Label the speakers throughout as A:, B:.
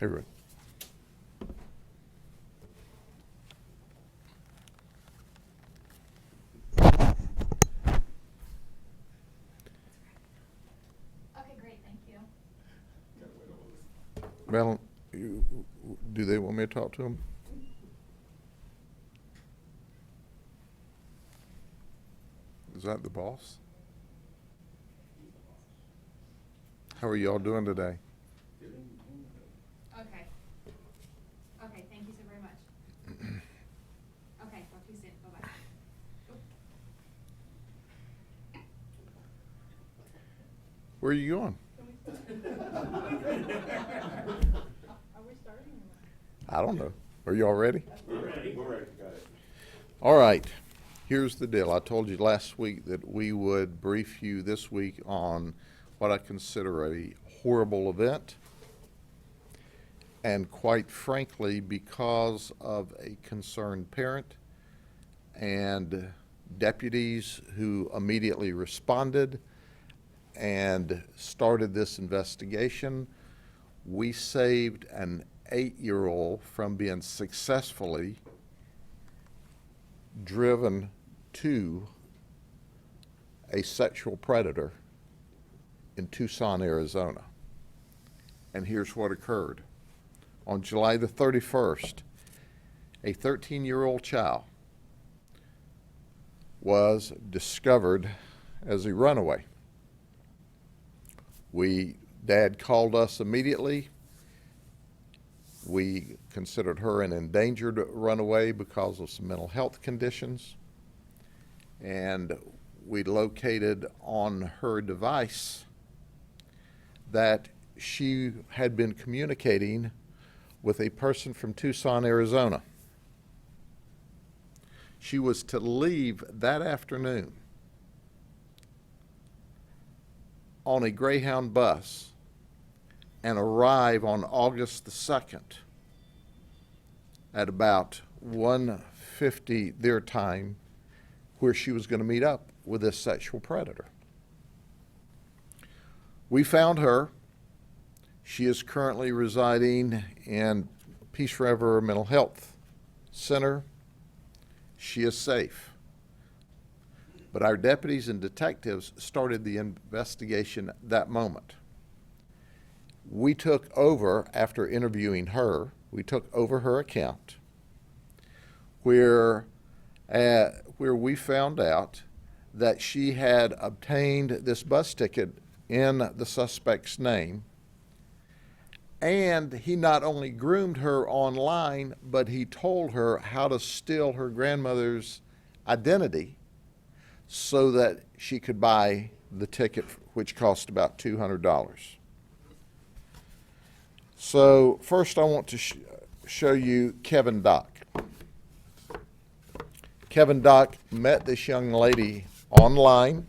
A: Hey, Rick.
B: Okay, great, thank you.
A: Well, do they want me to talk to them? Is that the boss? How are y'all doing today?
B: Okay. Okay, thank you so very much. Okay, talk to you soon, bye-bye.
A: Where are you going?
C: Are we starting?
A: I don't know. Are y'all ready?
D: We're ready. We're ready. Got it.
A: All right. Here's the deal. I told you last week that we would brief you this week on what I consider a horrible event. And quite frankly, because of a concerned parent and deputies who immediately responded and started this investigation, we saved an 8-year-old from being successfully driven to a sexual predator in Tucson, Arizona. And here's what occurred. On July the 31st, a 13-year-old child was discovered as a runaway. Dad called us immediately. We considered her an endangered runaway because of some mental health conditions. And we located on her device that she had been communicating with a person from Tucson, Arizona. She was to leave that afternoon on a Greyhound bus and arrive on August the 2nd at about 1:50 their time, where she was going to meet up with this sexual predator. We found her. She is currently residing in Peace River Mental Health Center. She is safe. But our deputies and detectives started the investigation that moment. We took over, after interviewing her, we took over her account, where we found out that she had obtained this bus ticket in the suspect's name, and he not only groomed her online, but he told her how to steal her grandmother's identity so that she could buy the ticket, which cost about $200. So first I want to show you Kevin Dock. Kevin Dock met this young lady online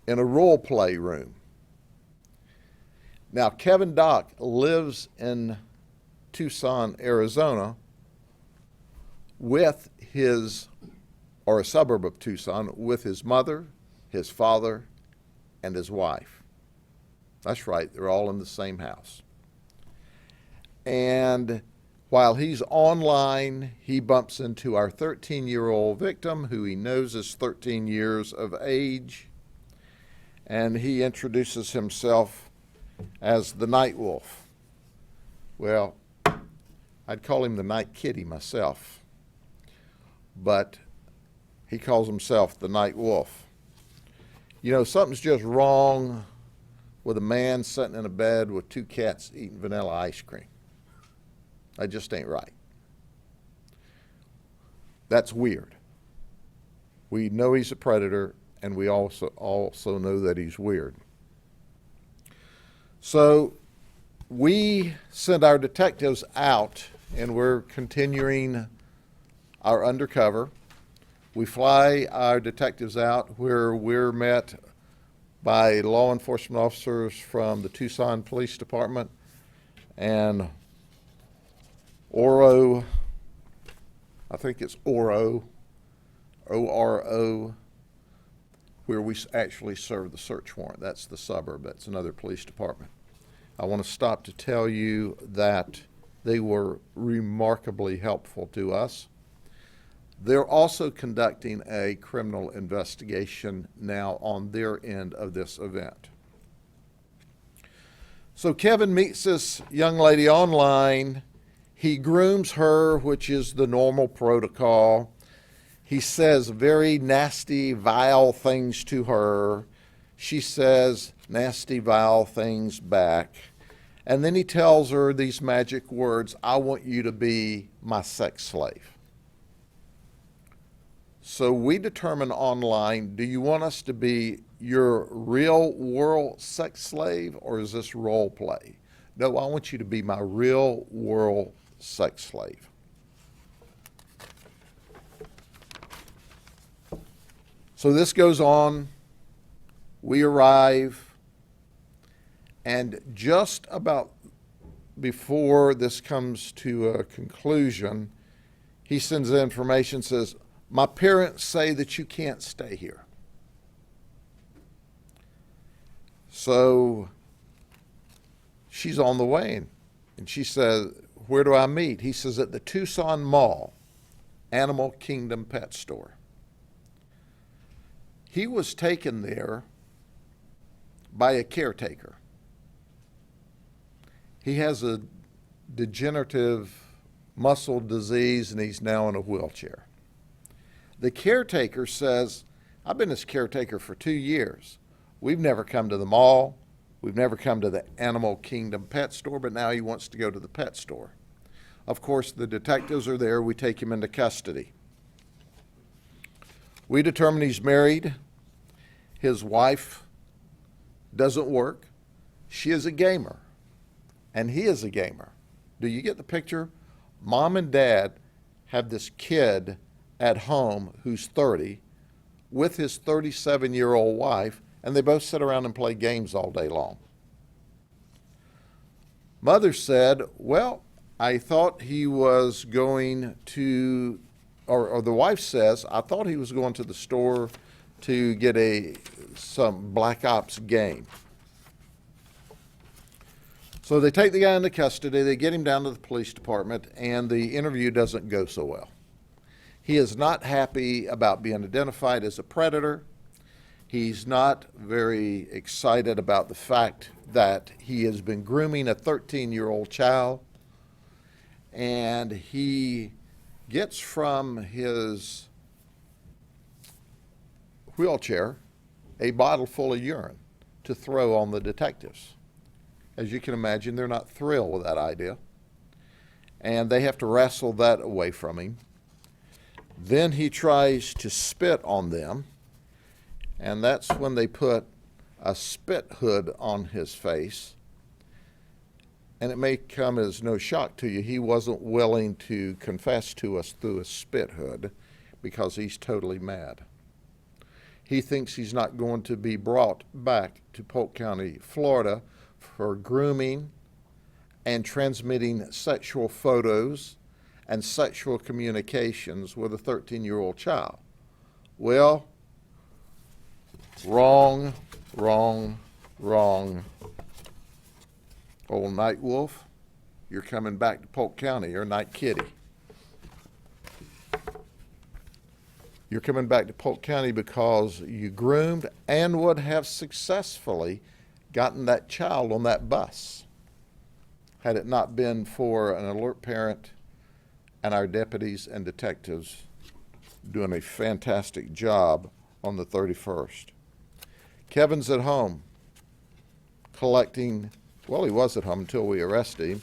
A: in a role play room. Now, Kevin Dock lives in Tucson, Arizona, with or a suburb of Tucson, with his mother, his father, and his wife. That's right, they're all in the same house. And while he's online, he bumps into our 13-year-old victim, who he knows is 13 years of age, and he introduces himself as the Night Wolf. Well, I'd call him the Night Kitty myself, but he calls himself the Night Wolf. You know, something's just wrong with a man sitting in a bed with 2 cats eating vanilla ice cream. That just ain't right. That's weird. We know he's a predator, and we also know that he's weird. So we send our detectives out, and we're continuing our undercover. We fly our detectives out, where we're met by law enforcement officers from the Tucson Police Department and Oro, I think it's Oro, O-R-O, where we actually serve the search warrant. That's the suburb. That's another police department. I want to stop to tell you that they were remarkably helpful to us. They're also conducting a criminal investigation now on their end of this event. So Kevin meets this young lady online. He grooms her, which is the normal protocol. He says very nasty, vile things to her. She says nasty, vile things back. And then he tells her these magic words, "I want you to be my sex slave." So we determine online, do you want us to be your real world sex slave, or is this role play? No, I want you to be my real world sex slave. So this goes on. We arrive, and just about before this comes to a conclusion, he sends the information, says, "My parents say that you can't stay here." So she's on the way, and she says, "Where do I meet?" He says, "At the Tucson Mall, Animal Kingdom Pet Store." He was taken there by a caretaker. He has a degenerative muscle disease, and he's now in a wheelchair. The caretaker says, "I've been his caretaker for 2 years. We've never come to the mall. We've never come to the Animal Kingdom Pet Store, but now he wants to go to the pet store." Of course, the detectives are there. We take him into custody. We determine he's married. His wife doesn't work. She is a gamer, and he is a gamer. Do you get the picture? Mom and dad have this kid at home who's 30 with his 37-year-old wife, and they both sit around and play games all day long. Mother said, "Well, I thought he was going to," or the wife says, "I thought he was going to the store to get some Black Ops game." So they take the guy into custody, they get him down to the police department, and the interview doesn't go so well. He is not happy about being identified as a predator. He's not very excited about the fact that he has been grooming a 13-year-old child, and he gets from his wheelchair a bottle full of urine to throw on the detectives. As you can imagine, they're not thrilled with that idea, and they have to wrestle that away from him. Then he tries to spit on them, and that's when they put a spit hood on his face. And it may come as no shock to you, he wasn't willing to confess to us through a spit hood because he's totally mad. He thinks he's not going to be brought back to Polk County, Florida for grooming and transmitting sexual photos and sexual communications with a 13-year-old child. Well, wrong, wrong, wrong. Old Night Wolf, you're coming back to Polk County, or Night Kitty. You're coming back to Polk County because you groomed and would have successfully gotten that child on that bus had it not been for an alert parent and our deputies and detectives doing a fantastic job on the 31st. Kevin's at home collecting, well, he was at home until we arrested him,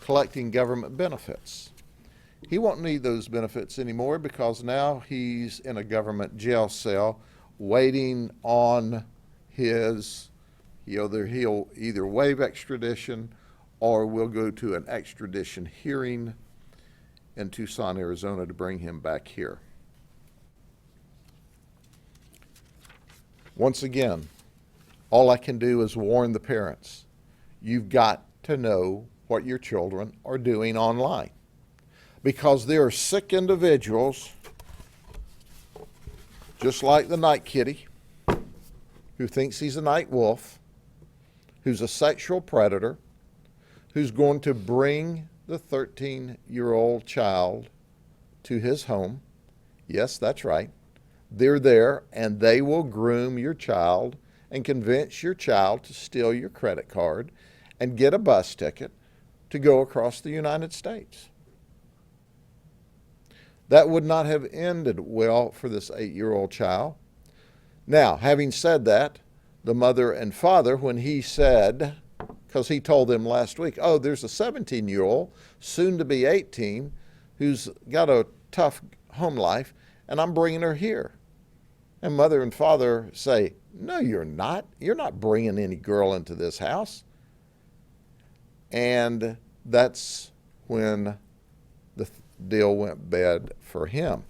A: collecting government benefits. He won't need those benefits anymore because now he's in a government jail cell waiting on his, he'll either waive extradition or we'll go to an extradition hearing in Tucson, Arizona to bring him back here. Once again, all I can do is warn the parents. You've got to know what your children are doing online, because there are sick individuals, just like the night kitty, who thinks he's a night wolf, who's a sexual predator, who's going to bring the 13-year-old child to his home. Yes, that's right. They're there, and they will groom your child and convince your child to steal your credit card and get a bus ticket to go across the United States. That would not have ended well for this 8-year-old child. Now, having said that, the mother and father, when he said, because he told them last week, oh, there's a 17-year-old, soon to be 18, who's got a tough home life, and I'm bringing her here. And mother and father say, no, you're not. You're not bringing any girl into this house. And that's when the deal went bad for him.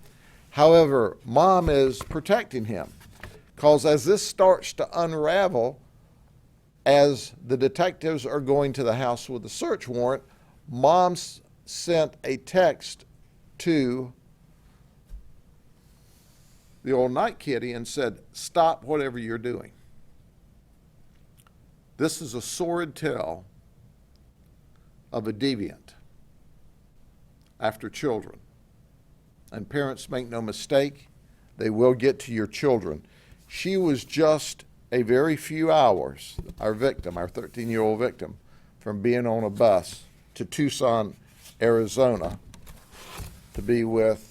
A: However, mom is protecting him, because as this starts to unravel, as the detectives are going to the house with a search warrant, mom sent a text to the old night kitty and said, stop whatever you're doing. This is a sordid tale of a deviant after children. And parents, make no mistake, they will get to your children. She was just a very few hours, our victim, our 13-year-old victim, from being on a bus to Tucson, Arizona, to be with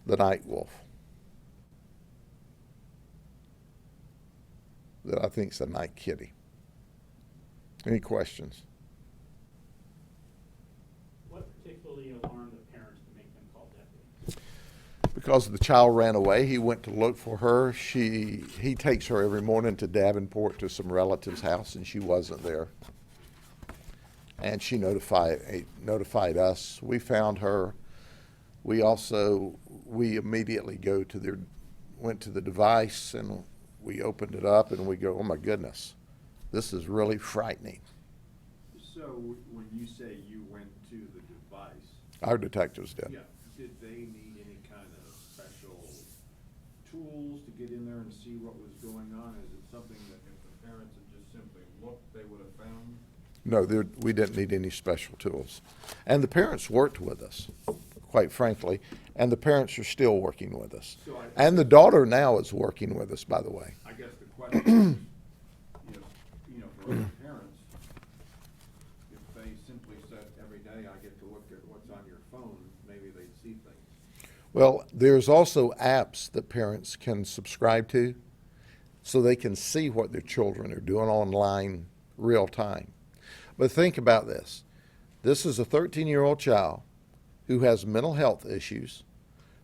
A: the night wolf that I think is the night kitty. Any questions?
E: What particularly alarmed the parents to make them call deputies?
A: Because the child ran away, he went to look for her. He takes her every morning to Davenport to some relative's house, and she wasn't there. And she notified us. We found her. We immediately went to the device, and we opened it up, and we go, oh my goodness, this is really frightening.
D: So when you say you went to the device,
A: Our detectives did.
D: yeah, did they need any kind of special tools to get in there and see what was going on? Is it something that if the parents had just simply looked, they would have found?
A: No, we didn't need any special tools. And the parents worked with us, quite frankly, and the parents are still working with us.
D: So
A: And the daughter now is working with us, by the way.
D: I guess the question is, for other parents, if they simply said every day I get to look at what's on your phone, maybe they'd see things.
A: Well, there's also apps that parents can subscribe to so they can see what their children are doing online real time. But think about this. This is a 13-year-old child who has mental health issues,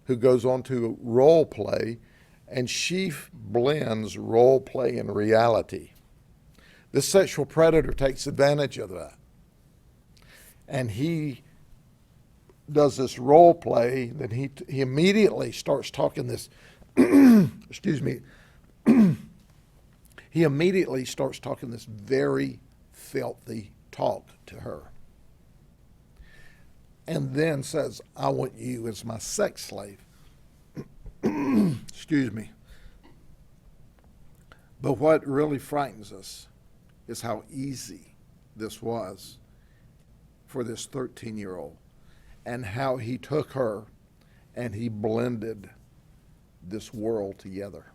A: who goes on to role play, and she blends role play and reality. This sexual predator takes advantage of that. And he does this role play, then he immediately starts talking this, excuse me, he immediately starts talking this very filthy talk to her. And then says, I want you as my sex slave. Excuse me. But what really frightens us is how easy this was for this 13-year-old, and how he took her and he blended this world together.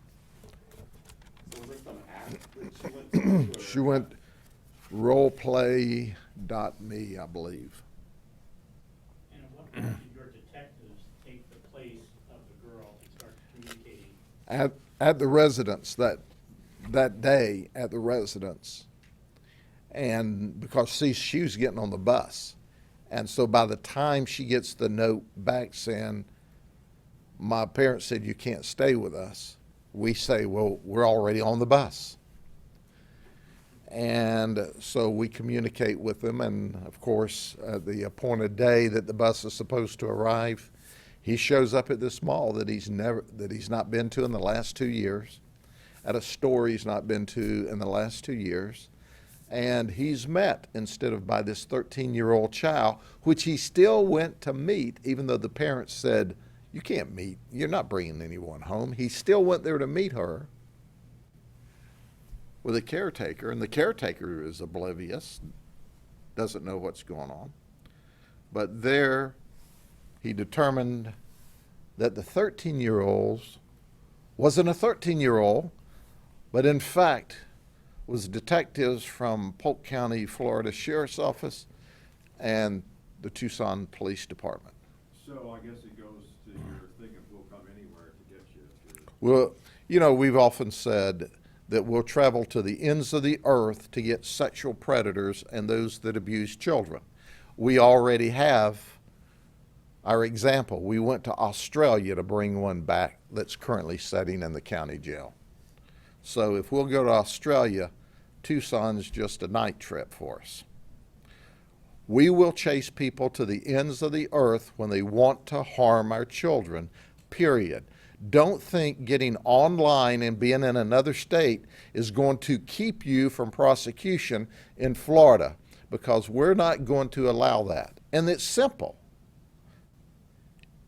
D: So was there some app that she went to?
A: She went roleplay.me, I believe.
E: And at what point did your detectives take the place of the girl and start communicating?
A: At the residence that day at the residence. And because she was getting on the bus. And so by the time she gets the note back saying, my parents said you can't stay with us, we say, well, we're already on the bus. And so we communicate with them, and of course, the appointed day that the bus is supposed to arrive, he shows up at this mall that he's not been to in the last 2 years, at a store he's not been to in the last 2 years, and he's met instead of by this 13-year-old child, which he still went to meet, even though the parents said, you can't meet, you're not bringing anyone home. He still went there to meet her. with a caretaker, and the caretaker is oblivious, doesn't know what's going on. But there, he determined that the 13-year-old wasn't a 13-year-old, but in fact was detectives from Polk County, Florida Sheriff's Office and the Tucson Police Department.
D: So I guess it goes to your thing of we'll come anywhere to get you. If you're-
A: Well, you know, we've often said that we'll travel to the ends of the earth to get sexual predators and those that abuse children. We already have our example. We went to Australia to bring one back that's currently sitting in the county jail. So if we'll go to Australia, Tucson's just a night trip for us. We will chase people to the ends of the earth when they want to harm our children, period. Don't think getting online and being in another state is going to keep you from prosecution in Florida, because we're not going to allow that. And it's simple.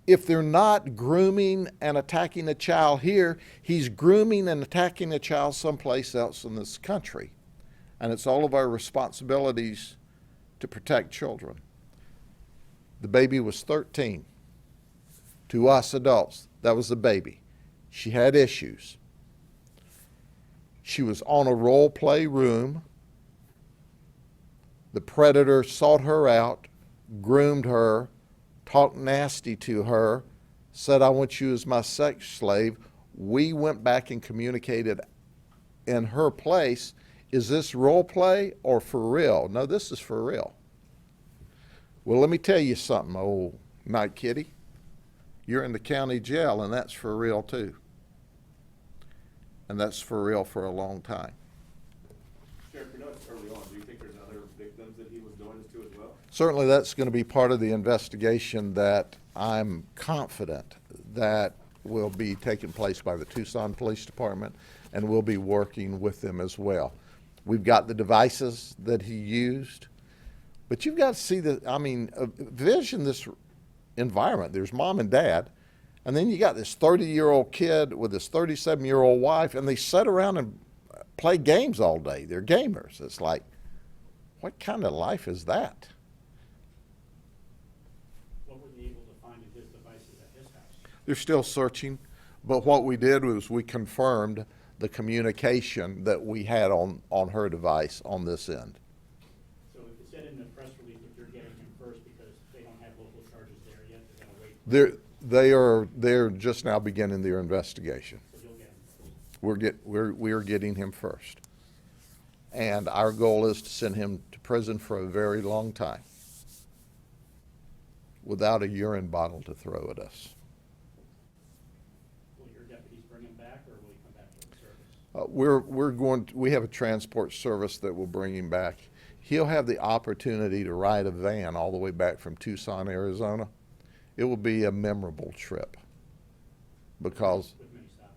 A: If they're not grooming and attacking a child here, he's grooming and attacking a child someplace else in this country. And it's all of our responsibilities to protect children. The baby was 13. To us adults, that was the baby. She had issues. She was on a role play room. The predator sought her out, groomed her, talked nasty to her, said, "I want you as my sex slave." We went back and communicated in her place. Is this role play or for real? No, this is for real. Well, let me tell you something, old night kitty. You're in the county jail, and that's for real too. And that's for real for a long time.
F: Sheriff, we know it's early on. Do you think there's other victims that he was doing this to as well?
A: Certainly that's going to be part of the investigation that I'm confident that will be taking place by the Tucson Police Department, and we'll be working with them as well. We've got the devices that he used, but you've got to see vision this environment. There's mom and dad, and then you got this 30-year-old kid with this 37-year-old wife, and they sit around and play games all day. They're gamers. It's like, what kind of life is that?
E: What were they able to find in his devices at his house?
A: They're still searching, but what we did was we confirmed the communication that we had on her device on this end.
E: So it said in the press release that you're getting him first because they don't have local charges there yet, they're gonna wait.
A: They're just now beginning their investigation.
E: So you'll get him first.
A: We're getting him first. And our goal is to send him to prison for a very long time without a urine bottle to throw at us.
E: Will your deputies bring him back, or will he come back to the service?
A: We have a transport service that will bring him back. He'll have the opportunity to ride a van all the way back from Tucson, Arizona. It will be a memorable trip because
E: With many stops.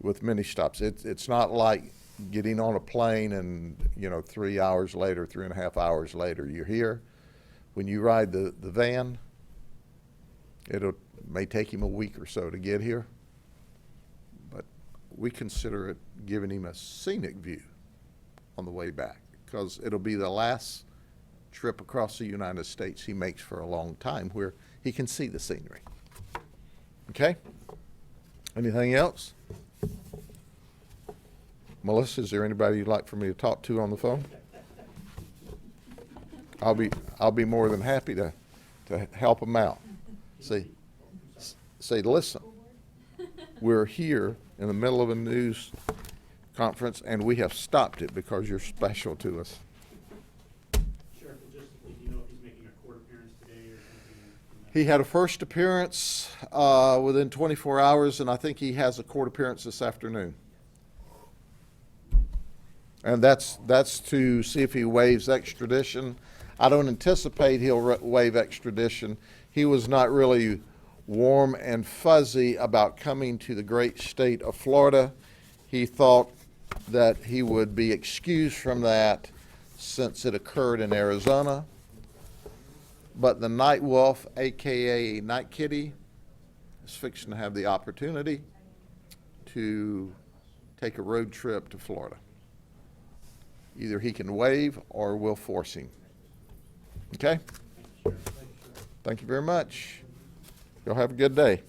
A: with many stops. It's not like getting on a plane and 3 hours later, 3.5 hours later, you're here. When you ride the van, may take him a week or so to get here, but we consider it giving him a scenic view on the way back, because it'll be the last trip across the United States he makes for a long time where he can see the scenery. Okay? Anything else? Melissa, is there anybody you'd like for me to talk to on the phone? I'll be more than happy to help them out. Say, listen, we're here in the middle of a news conference, and we have stopped it because you're special to us.
E: Sheriff, logistically, do you know if he's making a court appearance today or anything?
A: He had a first appearance within 24 hours, and I think he has a court appearance this afternoon. And that's to see if he waives extradition. I don't anticipate he'll waive extradition. He was not really warm and fuzzy about coming to the great state of Florida. He thought that he would be excused from that since it occurred in Arizona. But the night wolf, AKA Night Kitty, is fixing to have the opportunity to take a road trip to Florida. Either he can waive or we'll force him. Okay? Thank you very much. Y'all have a good day.